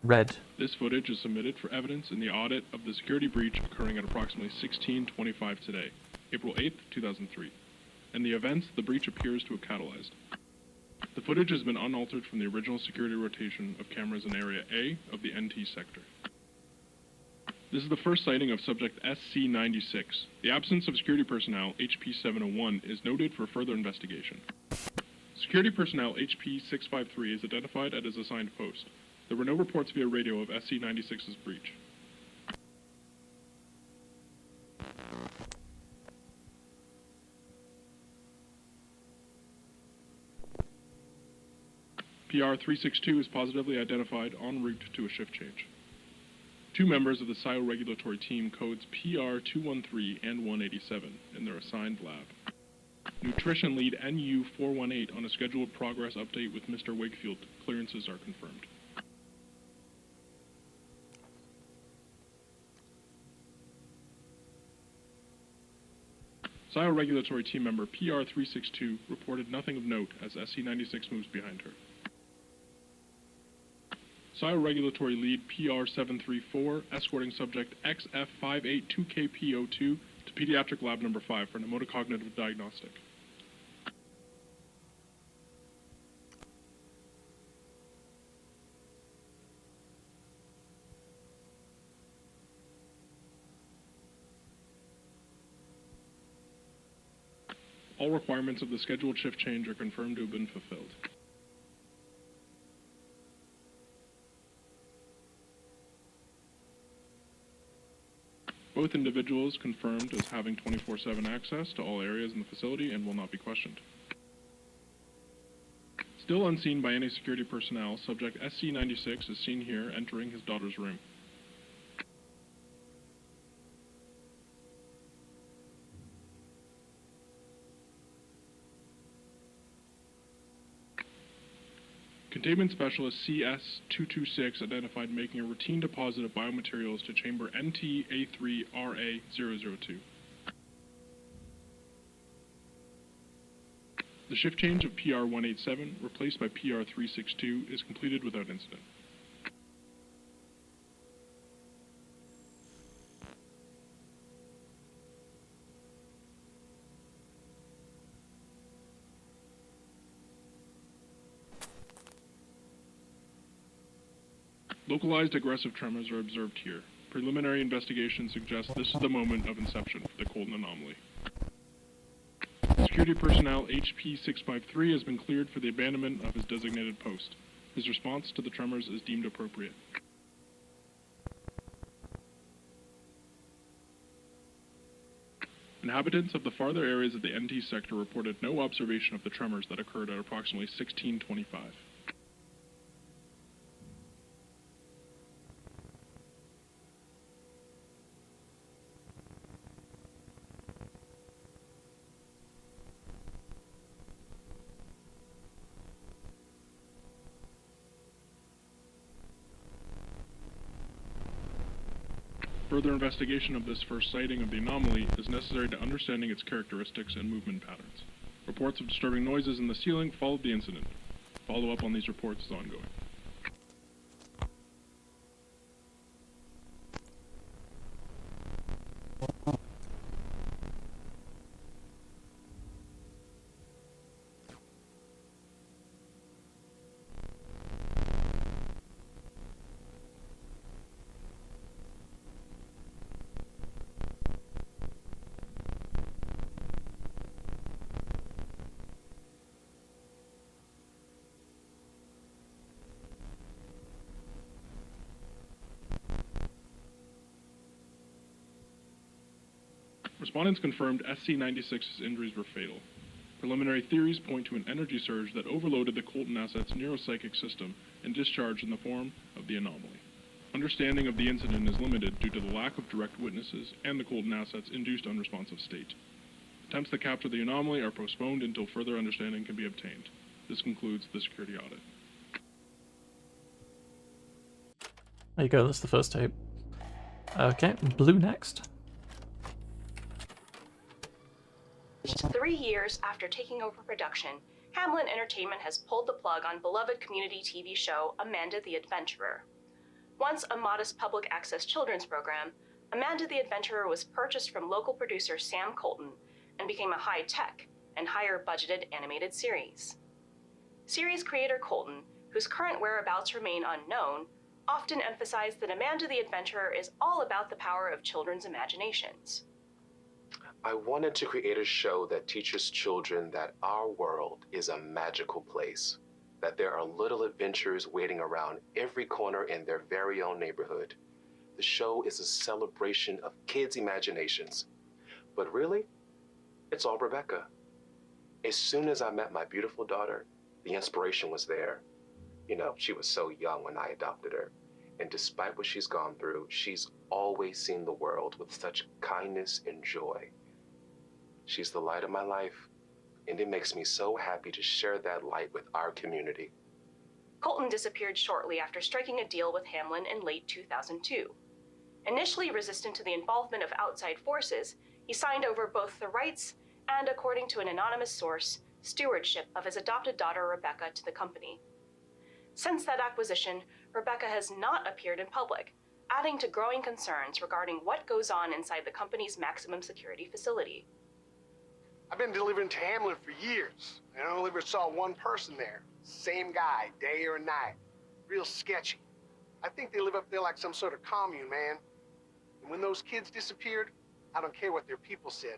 Red. This footage is submitted for evidence in the audit of the security breach occurring at approximately 16:25 today, April 8th, 2003, and the events the breach appears to have catalyzed. The footage has been unaltered from the original security rotation of cameras in Area A of the NT sector. This is the first sighting of subject SC-96. The absence of security personnel, HP-701, is noted for further investigation. Security personnel HP-653 is identified at his assigned post. There were no reports via radio of SC-96's breach. PR-362 is positively identified en route to a shift change. Two members of the SIO regulatory team codes PR-213 and 187 in their assigned lab. Nutrition lead NU-418 on a scheduled progress update with Mr. Wakefield. Clearances are confirmed. SIO regulatory team member PR-362 reported nothing of note as SC-96 moves behind her. SIO regulatory lead PR-734 escorting subject XF582KPO2 to pediatric lab number 5 for pneumocognitive diagnostic. All requirements of the scheduled shift change are confirmed to have been fulfilled. Both individuals confirmed as having 24/7 access to all areas in the facility and will not be questioned. Still unseen by any security personnel, subject SC-96 is seen here entering his daughter's room. Containment Specialist CS-226 identified making a routine deposit of biomaterials to chamber NT-A3RA-002. The shift change of PR-187, replaced by PR-362, is completed without incident. Localized aggressive tremors are observed here. Preliminary investigation suggests this is the moment of inception for the Colton anomaly. Security personnel HP-653 has been cleared for the abandonment of his designated post. His response to the tremors is deemed appropriate. Inhabitants of the farther areas of the NT sector reported no observation of the tremors that occurred at approximately 16:25. Further investigation of this first sighting of the anomaly is necessary to understanding its characteristics and movement patterns. Reports of disturbing noises in the ceiling followed the incident. Follow-up on these reports is ongoing. Respondents confirmed SC-96's injuries were fatal. Preliminary theories point to an energy surge that overloaded the Colton asset's neuropsychic system and discharged in the form of the anomaly. Understanding of the incident is limited due to the lack of direct witnesses and the Colton asset's induced unresponsive state. Attempts to capture the anomaly are postponed until further understanding can be obtained. This concludes the security audit. There you go, that's the first tape. Okay, blue next. 3 years after taking over production, Hamlin Entertainment has pulled the plug on beloved community TV show Amanda the Adventurer. Once a modest public access children's program, Amanda the Adventurer was purchased from local producer Sam Colton and became a high-tech and higher-budgeted animated series. Series creator Colton, whose current whereabouts remain unknown, often emphasized that Amanda the Adventurer is all about the power of children's imaginations. I wanted to create a show that teaches children that our world is a magical place, that there are little adventures waiting around every corner in their very own neighborhood. The show is a celebration of kids' imaginations. But really, it's all Rebecca. As soon as I met my beautiful daughter, the inspiration was there. You know, she was so young when I adopted her. And despite what she's gone through, she's always seen the world with such kindness and joy. She's the light of my life, and it makes me so happy to share that light with our community. Colton disappeared shortly after striking a deal with Hamlin in late 2002. Initially resistant to the involvement of outside forces, he signed over both the rights and, according to an anonymous source, stewardship of his adopted daughter Rebecca to the company. Since that acquisition, Rebecca has not appeared in public, adding to growing concerns regarding what goes on inside the company's maximum security facility. I've been delivering to Hamlin for years, and I only ever saw one person there. Same guy, day or night. Real sketchy. I think they live up there like some sort of commune, man. And when those kids disappeared, I don't care what their people said.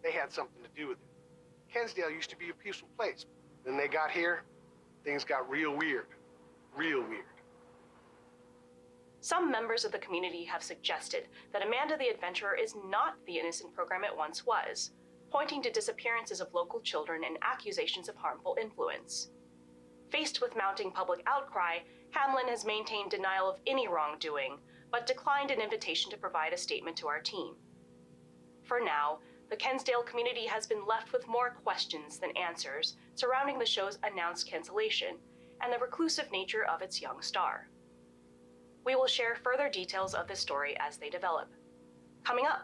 They had something to do with it. Kensdale used to be a peaceful place. Then they got here, things got real weird. Real weird. Some members of the community have suggested that Amanda the Adventurer is not the innocent program it once was, pointing to disappearances of local children and accusations of harmful influence. Faced with mounting public outcry, Hamlin has maintained denial of any wrongdoing, but declined an invitation to provide a statement to our team. For now, the Kensdale community has been left with more questions than answers surrounding the show's announced cancellation and the reclusive nature of its young star. We will share further details of this story as they develop. Coming up,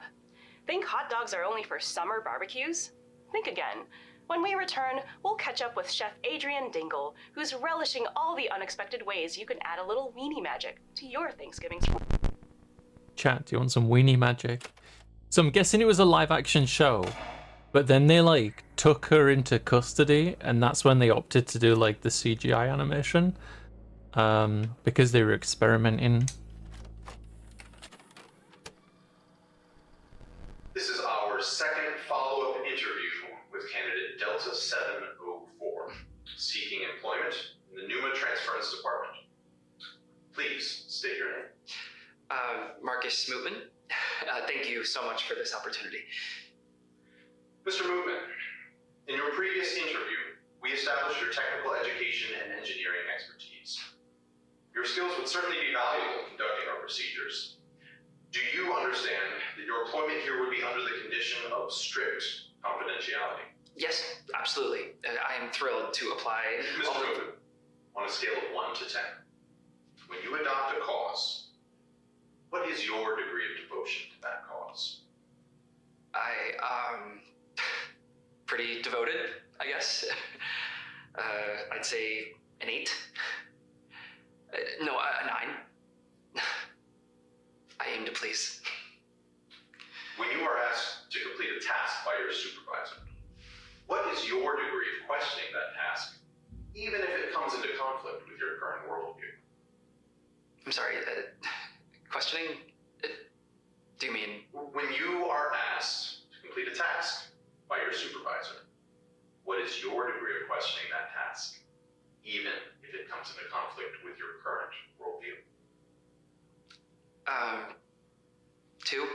think hot dogs are only for summer barbecues? Think again. When we return, we'll catch up with Chef Adrian Dingle, who's relishing all the unexpected ways you can add a little weenie magic to your Thanksgiving. Chat, do you want some weenie magic? So I'm guessing it was a live action show, but then they took her into custody, and that's when they opted to do the CGI animation, because they were experimenting. This is our second follow-up interview with candidate Delta 704, seeking employment in the Numa Transference Department. Please state your name. Marcus Smootman. Thank you so much for this opportunity. Mr. Mootman, in your previous interview, we established your technical education and engineering expertise. Your skills would certainly be valuable in conducting our procedures. Do you understand that your employment here would be under the condition of strict confidentiality? Yes, absolutely. I am thrilled to apply. Mr. Mootman, on a scale of 1 to 10, when you adopt a cause, what is your degree of devotion to that cause? Pretty devoted, I guess. I'd say an 8. No, a 9. I aim to please. When you are asked to complete a task by your supervisor, what is your degree of questioning that task, even if it comes into conflict with your current worldview? I'm sorry, questioning? Do you mean? When you are asked to complete a task by your supervisor, what is your degree of questioning that task, even if it comes into conflict with your current worldview? 2.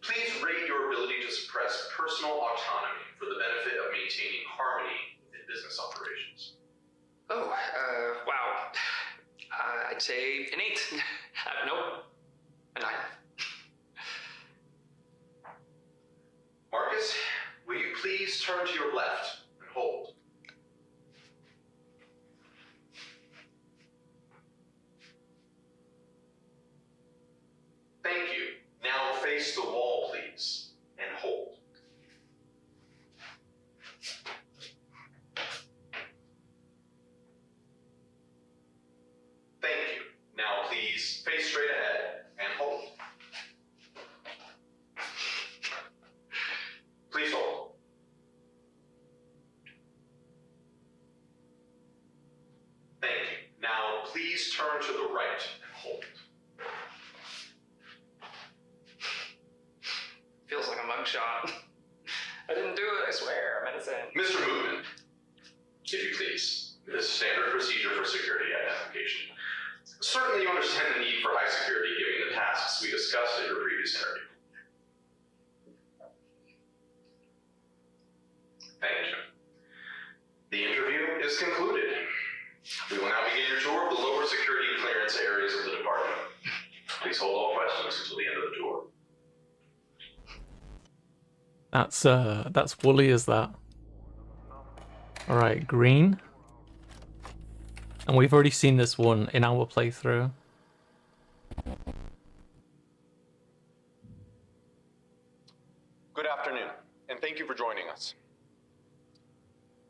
Please rate your ability to suppress personal autonomy for the benefit of maintaining harmony in business operations. Oh, wow. I'd say an 8. Nope, a 9. Marcus, will you please turn to your left and hold? Thank you. Now face the wall, please, and hold. face straight ahead and hold. Please hold. Thank you. Now, please turn to the right and hold. Feels like a mugshot. I didn't do it, I swear. I'm innocent. Mr. Movement, if you please, this is standard procedure for security identification. Certainly you understand the need for high security given the tasks we discussed in your previous interview. Thank you. The interview is concluded. We will now begin your tour of the lower security clearance areas of the department. Please hold all questions until the end of the tour. That's Wooly, is that? Alright, green. And we've already seen this one in our playthrough. Good afternoon, and thank you for joining us.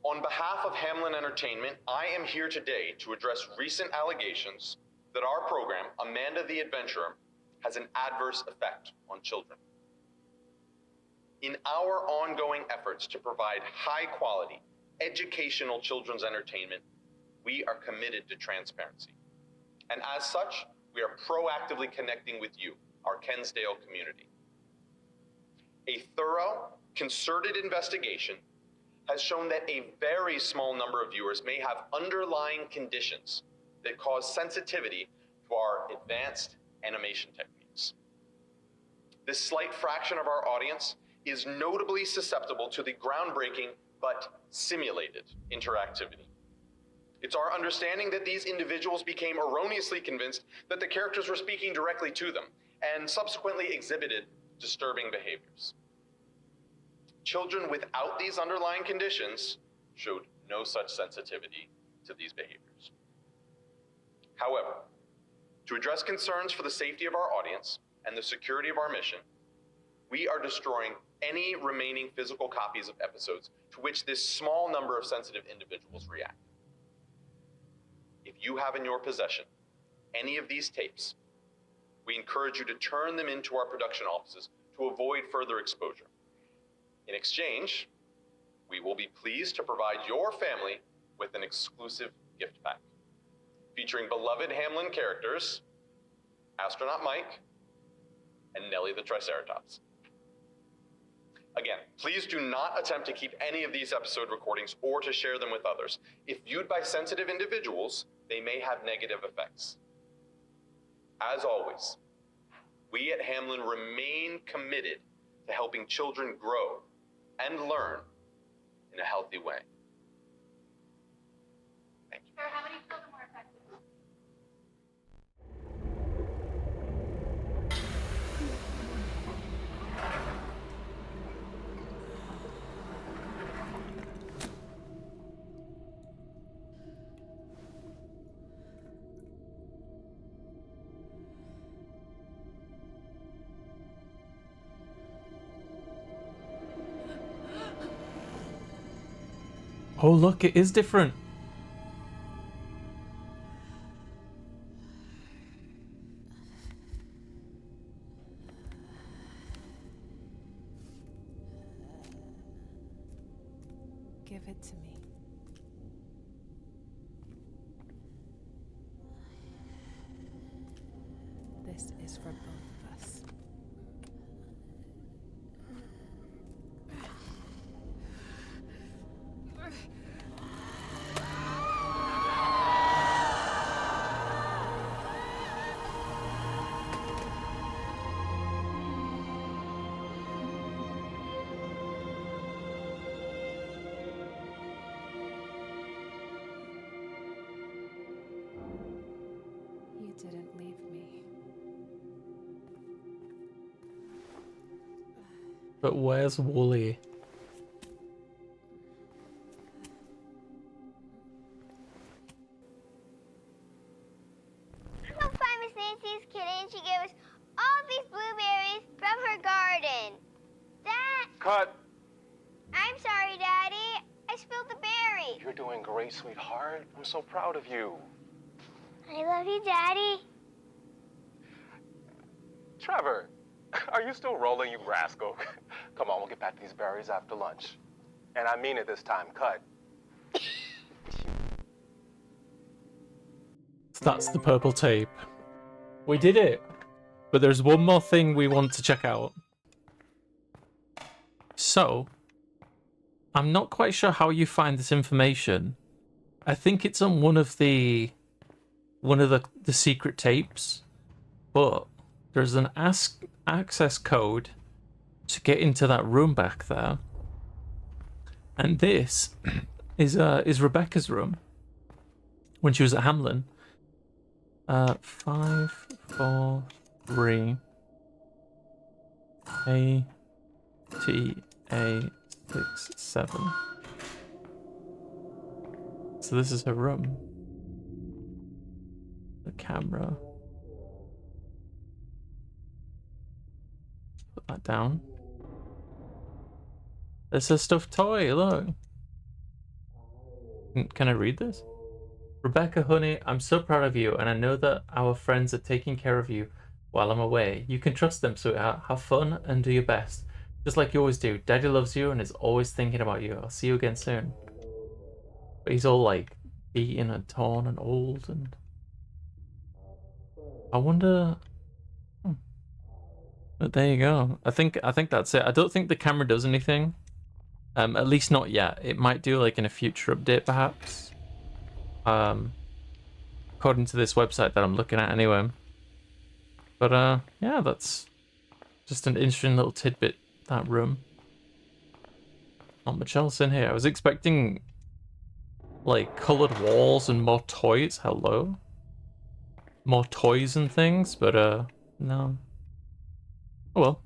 On behalf of Hamlin Entertainment, I am here today to address recent allegations that our program, Amanda the Adventurer, has an adverse effect on children. In our ongoing efforts to provide high-quality, educational children's entertainment, we are committed to transparency. And as such, we are proactively connecting with you, our Kensdale community. A thorough, concerted investigation has shown that a very small number of viewers may have underlying conditions that cause sensitivity to our advanced animation techniques. This slight fraction of our audience is notably susceptible to the groundbreaking but simulated interactivity. It's our understanding that these individuals became erroneously convinced that the characters were speaking directly to them and subsequently exhibited disturbing behaviors. Children without these underlying conditions showed no such sensitivity to these behaviors. However, to address concerns for the safety of our audience and the security of our mission, we are destroying any remaining physical copies of episodes to which this small number of sensitive individuals react. If you have in your possession any of these tapes, we encourage you to turn them into our production offices to avoid further exposure. In exchange, we will be pleased to provide your family with an exclusive gift pack featuring beloved Hamlin characters, Astronaut Mike, and Nellie the Triceratops. Again, please do not attempt to keep any of these episode recordings or to share them with others. If viewed by sensitive individuals, they may have negative effects. As always, we at Hamlin remain committed to helping children grow and learn in a healthy way. Thank you. How many children were affected? Oh, look, it is different. Give it to me. This is for both of us. You didn't leave me. But where's Wooly? I'm gonna find Miss Nancy's kitchen. She gave us all these blueberries from her garden. That... Cut. I'm sorry, Daddy. I spilled the berry. You're doing great, sweetheart. I'm so proud of you. I love you, Daddy. Trevor, are you still rolling, you rascal? Come on, we'll get back to these berries after lunch. And I mean it this time, cut. That's the purple tape. We did it. But there's one more thing we want to check out. So, I'm not quite sure how you find this information. I think it's on one of the secret tapes, but there's an access code to get into that room back there. And this is Rebecca's room when she was at Hamlin. 5, 4, 3 A T A 6 7. So this is her room. The camera. Put that down. There's a stuffed toy, look. Can I read this? Rebecca, honey, I'm so proud of you, and I know that our friends are taking care of you while I'm away. You can trust them, sweetheart. Have fun and do your best. Just like you always do. Daddy loves you and is always thinking about you. I'll see you again soon. But he's all like beaten and torn and old, and I wonder. But there you go. I think that's it. I don't think the camera does anything. At least not yet. It might do like in a future update, perhaps. According to this website that I'm looking at, anyway. But yeah, that's just an interesting little tidbit. That room. Not much else in here. I was expecting like colored walls and more toys. Hello. More toys and things, but no. Oh well.